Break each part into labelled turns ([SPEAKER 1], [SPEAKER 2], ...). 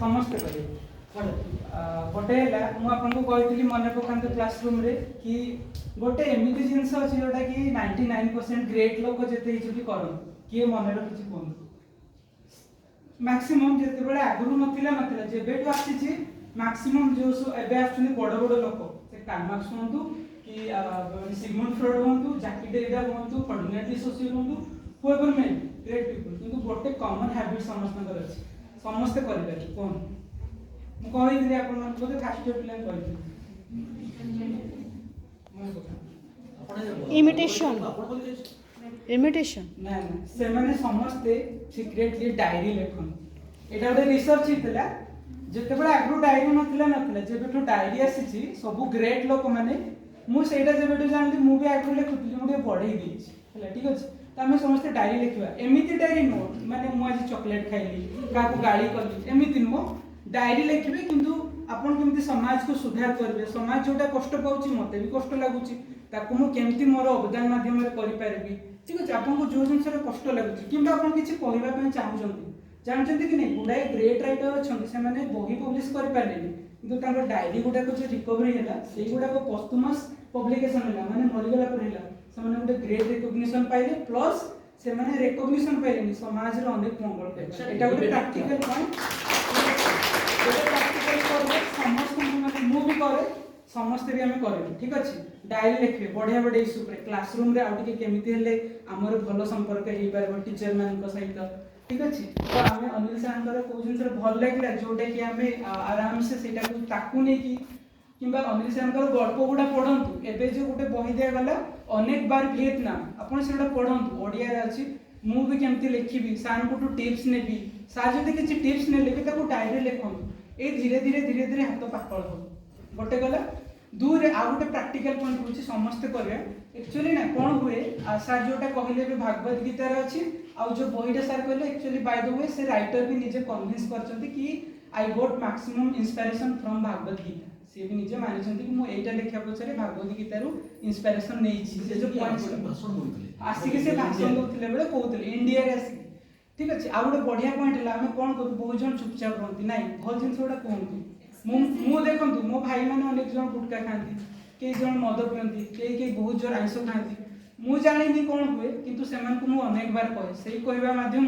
[SPEAKER 1] समस्त करेंगे गोटे मुझे मन पकाते क्लासरूम रे कि गोटे एमती जिनस अच्छे जोटा कि 99% ग्रेट लोक जिते कर किए मन रखी कहूँ मैक्सिमम जिते बड़े आगुरी नाला जेबेठू आसी मैक्सिमम जो एबे आसुनी बड़ बड़ लोक से कार्ल मार्क्स हूँ कि सिगमंड फ्रॉइड हूँ जैकी डेरिडा हूँ फर्डिनांड सोसियल हूँ whoever may great people किंतु गोटे कॉमन हैबिट समस्त अच्छी समस्ते करें कौन मुझे आप बोलते फास्ट इयर पिला
[SPEAKER 2] इमिटेशन इमिटेशन
[SPEAKER 1] ना से माने समस्ते सिक्रेटली डायरी लेखन एटा गोटे रिसर्च होता जिते बड़े आगु डायरी नथिला जेबेठू डायरी आसी सब ग्रेट लोक मैंने मुझे जेबेठू जानली मुझे आगु लिखुली मुझे बढ़ई देला ठीक अच्छे तो आम समस्त डायरी लिखा एमती डायरी नुह माने मुझे चॉकलेट खाइली क्या गाड़ी कली एमती नुह डायरी लिखे किंतु आपन केमती समाज को सुधार करेंगे समाज जोटा कष्ट पाऊँ मत भी कष्ट लगुच मुझे मोर अवदान मध्यम करें ठीक अच्छे आपको जो जिन कष्ट लगुच कि किसी कहवाई चाहूँगी जानते कि नहीं गुड़ाए ग्रेट राइटर अच्छा से बही पब्लिश करें कि डायरी गुड़ाक जो रिकवरी है से गुड़ाक पोस्टमस पब्लिकेशन है माने मरीगला पर है से गोटे ग्रेट रिकग्निशन पाइले प्लस से रिकग्निशन पाइले समाज अनेक मंगल पाइले एटा गोटे प्रैक्टिकल पॉइंट समस्त भी करे समस्ते भी आम करें ठीक अच्छे डायरी लिखे बढ़िया बढ़िया इश्यू पर क्लासरूम केमी आमर भल संपर्क हो पार टीचर मान सहित ठीक अच्छे तो आम अनिल सार कौ जिन भल लगे जोटा कि आम आराम से नहीं कि अनिल सार गल्प गुड़ा पढ़ु एवं जो गोटे बही दिगला अनेक बार वियतनाम आपड़ से पढ़ु ओडिया अच्छी मुझे केमती लिखी सार को टिप्स ने सार जो किसी टिप्स ने डायरी लिखूँ ये धीरे धीरे धीरे धीरे हाथ पाकल हो गोटे गला दूर आउ गोटे प्रैक्टिकल पॉइंट हूँ समस्ते करें एक्चुअली ना कौन हुए सार जोटा कहले भागवत गीतार अच्छी आउ जो बहीटा सार कहले एक्चुअली बाय द वे से राइटर भी निजे कन्विंस करछंती कि I got maximum inspiration from Bhagavad Gita सी भी निजे मानिछंती कि मु एटा लेखा पछरे भागवत गीतारू इंस्पिरेशन नेइछि से जो पॉइंट आसिक से भाषण दउथिले बेले कहउथिले इंडिया रे आसिक ठीक अच्छे आउ गोटे बढ़िया पॉइंट है आम कौन करूँ बहुत जन चुपचाप रहती ना भल जिन गुड़ा कहतु मु देखूँ मो भाई मैंने अनेक जन गुटका खाती कई जन मद पिंधि कई बहुत जोर आइंस खाती मु जानी कौन हुए किंतु से अनेक बार कहे से कहवा मध्यम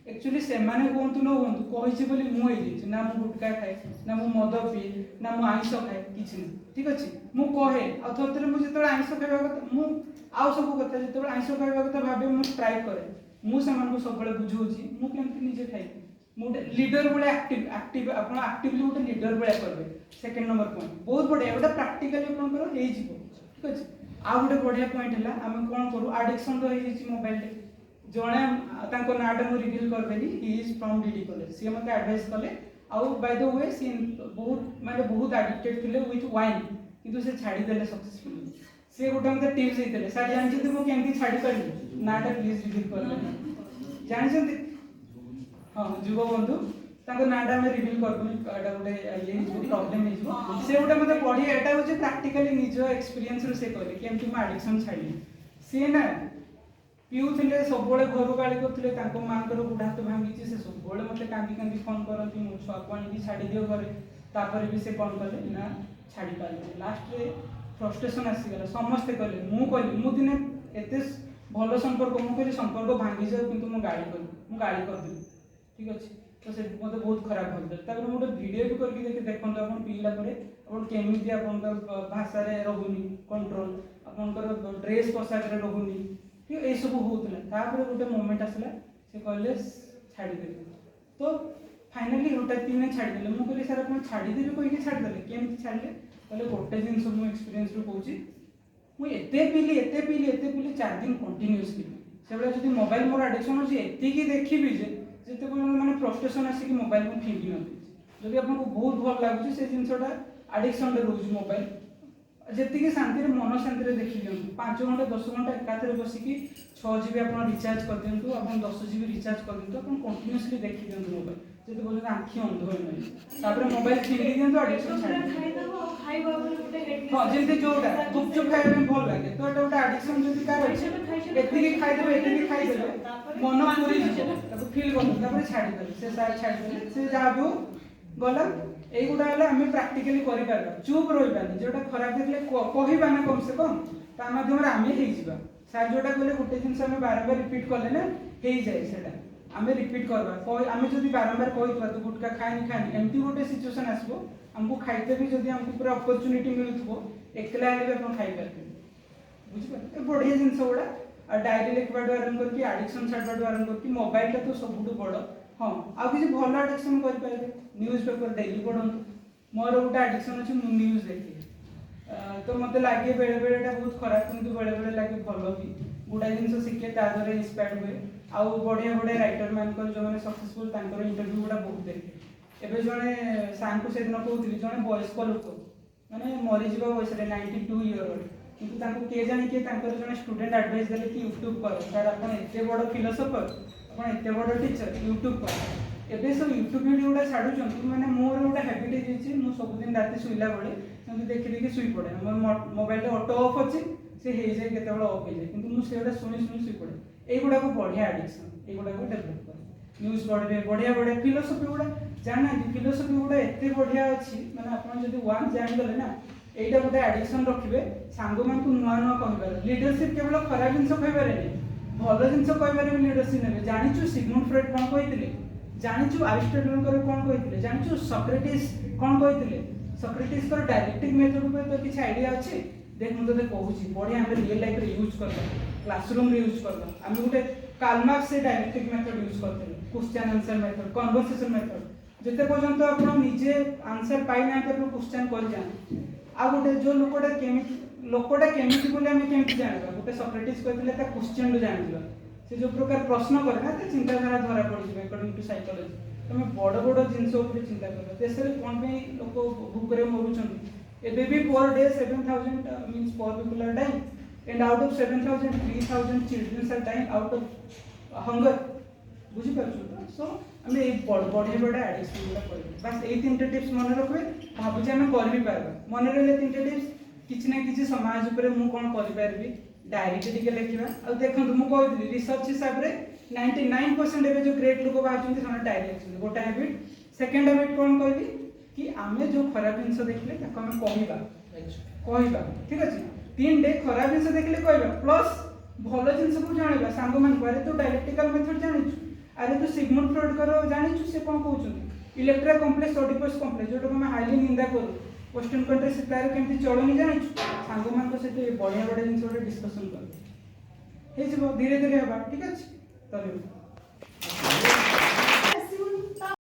[SPEAKER 1] एक्चुअली से कहतु न कहतु कही मुझे ना मु गुटका खाए ना मु मद पिए ना मु आइंस खाए किसी ना ठीक अच्छे मु कहे आउ मुझे आइंस खावा कथा मु आउ सब कथा जो आइंस खावा कथा भावे मुझे ट्राए करे मुझे सब बुझाऊँगी मुझे निजे खाई मुझे लीडर भाई एक्टिव एक्टिवली गोटे लीडर भाया करेंगे सेकेंड नंबर पॉइंट बहुत बढ़िया गोटे प्राक्टिकली आपंकर ठीक अच्छे आउ गोटे बढ़िया पॉइंट है आम कौन करूँ आडिक्शन तो हो मोबाइल जड़े नाटा मुझे रिवील करदेली he is from DD college सी मत एडवाइस कले आउ बाय द वे सी बहुत माने बहुत एडिक्टेड थे विथ वाइन किंतु से छाड़ीदे सक्सेसफुली सी गोटे मतलब टिप्स देते सर जानते मुझे केमती छाड़ी पारि नाटा प्लीज रिवील कर जानते हाँ जुव बंधु नाटा आम रिवील कर गोटे ये प्रोब्लेम से गोटे मतलब बढ़िया यहाँ हूँ प्राक्टिकली निज एक्सपीरियंस से कहले केमती मुझे एडिक्शन छाड़ी सी ना पीऊले सब घर गाड़ी करते माँ गोड़ हाथ भांगी से सब मत कांदी कांदी फोन करती मो छुआ को आनी छाड़ी दियो घरे तापर भी से कौन कले ना छाड़ी पारे लास्ट रे फ्रस्ट्रेशन आसीगला समस्ते कहले मु दिने एत भल संपर्क मुझे संपर्क भांगी जाऊ कि मुझे गाड़ी करदेली ठीक अच्छे तो से मतलब बहुत खराब भाग गोटे भिडियो भी करके देखते आप पीला केमी आप भाषा रोनी कंट्रोल आपंकर ड्रेस पोशाक रोनी ठीक ये सब होता गोटे मोमेंट आसला से कहले छाड़ीदेवी तो फाइनाली हटात कि छाड़ीदे मुझे कहली सर आप छाड़ीदेवी कहीं छाड़ीदे केमती छाड़े कहले गोटे जिन मुझे एक्सपीरियंस कहूँ मुझे एते पीली 4 दिन कंटिन्यूअसली से जो मोबाइल मोर एडिक्शन अच्छी एति देखी जिते मैंने फ्रस्ट्रेशन आसिक मोबाइल को फिंगी न जब आपको बहुत भल लगुच से जिनसा एडिक्शन रोज मोबाइल जी शांति मन शांति देखी दिखाँ 5 घंटा 10 घंटा एकाथरे बसिकी 6 GB आप रिचार्ज कर दिंतु आप 10 GB रिचार्ज कर दिंतु आप कंटिन्यूअसली देखी दिंतु मोबाइल जो बोलते आखि अंध हो नहीं मोबाइल फिंगी दिंतु एडिक्शन हाँ जमी जोटा गुपचुप खाଇବା भल लगे तो ये गोटे एडिक्शन जब कार एति खाईदे मन पूरी फिल कर छाड़ीदे से सार छाड़ीदे से जहाँ भी हो गला এইগুলা হলে আমি প্র্যাকটিক্যালি করি পারবা চুপ রইবানি যেটা খারাপ দেখলে কহিবা না কম সে কম তা মাধ্যমে আমি হেই ଯିବା স্যার যেটা কইলে গোটে জিনিস আমি বারবার রিপিট করলে না হেই যায় সেটা আমি রিপিট করবা আমি যদি বারবার কইবা তো গুটকা খাইনি খাইনি এমতি গোটে সিচুएशन আসবো हमको खाइते भी जदि हमको पूरा अपॉर्चुनिटी मिलुथबो एकला आले अपन खाइ पारबे बुझि पारे बढ़िया जिंस गुडा आ डायरी लिखबा आरंभ करके एडिक्शन छाड़बा आरंभ करके मोबाइल टा तो सबुठु बड़ हां आ किसी भल एडिक्शन कर पारे न्यूज़पेपर डेली पढंतु मोर गोटे एडिक्शन अछि मु न्यूज़ देखि तो मते लागे बेले बेले एटा बहुत खराब किंतु बेले बेले लागे भलो भी गुडा जिंस सिखे ता द्वारा इंस्पायर्ड हुए आ बढ़िया बढ़िया राइटर मान को जो माने सक्सेसफुल तांकर इंटरव्यू गुडा बहुत देखि एबे जने सांको से दिन कहउतली जने वयस्क लोक माने मरि जीवा वयस रे 92 इयर ओल्ड किंतु तांको के जानि के तांकर जने स्टूडेंट एडवाइस देले कि YouTube कर सर अपन एते बड़ फिलोसोफर अपन एते बड़ टीचर YouTube कर एबे सब YouTube वीडियो गुडा छाडु छन माने मोर गोटा हैबिट हेछि मु सब दिन राती सुइला बळे सेमति देखि देखि सुइ पड़े मोर मोबाइल रे ऑटो ऑफ अछि से हे जे केते बळ ऑफ हे जे किंतु मु सेडा सुनि सुनि सुइ पड़े एई गुडा को बढ़िया एडिक्शन एई गुडा को डेवलप कर न्यूज़ पढे बढ़िया बढ़िया फिलोसोफी गुडा जाना फिलोसोफी गुडा एते बढ़िया अछि माने आपण जदी वन जानि गले ना एइटा गोटे एडिक्शन रखिबे सांगो मान को नुआ नुआ कहिबार लीडरशिप केवल खराब जिंस कहिबारे नै भलो जिंस कहिबारे लीडरशिप नेबे जानिचु सिगमुंड फ्रॉइड कोन कहितले जानिचु अरिस्टोटल कर कोन कहितले जानिचु सॉक्रेटिस कोन कहितले सॉक्रेटिस कर डायलेक्टिक मेथड ऊपर तो किछ आईडिया अछि देख मु तते कहूची बढ़िया हम रियल लाइफ रे यूज करबा क्लासरूम रे यूज करबा हम गोटे कार्ल मार्क्स से डायलेक्टिक मेथड यूज करते question answer method conversation method जते पर्यंत आपण निजे आंसर पाइ ना ते क्वेश्चन कर जान आ गोटे जो लोकटा केमिति बोले हम केमिति जानबा गोटे सॉक्रेटिस कहथिले ता क्वेश्चन रो जानबा से जो प्रकार प्रश्न करे ना ते चिंताधारा धरा पड़ी जे अकॉर्डिंग टू साइकोलॉजी तमे बड़ बड़ जिंस ऊपर चिंता करबा देश रे कोन पे लोक भूख रे मरुछन एबे भी per day 7000 means per people are dying and out of 7000 3000 children are dying out of hunger बुझी पाछो सो हमें ए बढ़िया बड़ा एडिक्शन गुला करबे बस ए तीनटा टिप्स मन रखबे भाबुचे हमें कर भी पारबा मन रहले तीनटा टिप्स किछ ना किछ समाज ऊपर मु कोन करि पारबी डायरी टिके लिखिबा आ देखंतु मु कहली रिसर्च हिसाब रे 99% एबे जो ग्रेट लोक बाचुंती सना डायरी लिखछन गोटा हैबिट सेकंड हैबिट कोन कहली कि आमे जो खराब जिंस देखले ताको हमें कहिबा ठीक अछि 3 डे खराब जिंस देखले कहबा प्लस भलो जिंस को जानिबा सांगो मान करे तो डायलेक्टिकल मेथड जानिछु अरे तो सिगमुंड फ्रॉइड करो जानिछु से कोन कहउछन इलेक्ट्रा कॉम्प्लेक्स ओडिपस कॉम्प्लेक्स जोटो हम हाईली निंदा करू वेस्टर्न कंट्री से तार केमति चलनी जानिछु सांगो मान को से बढ़िया बढ़िया जिंस ओरे डिस्कशन कर हे जब धीरे धीरे हबा ठीक अछि तले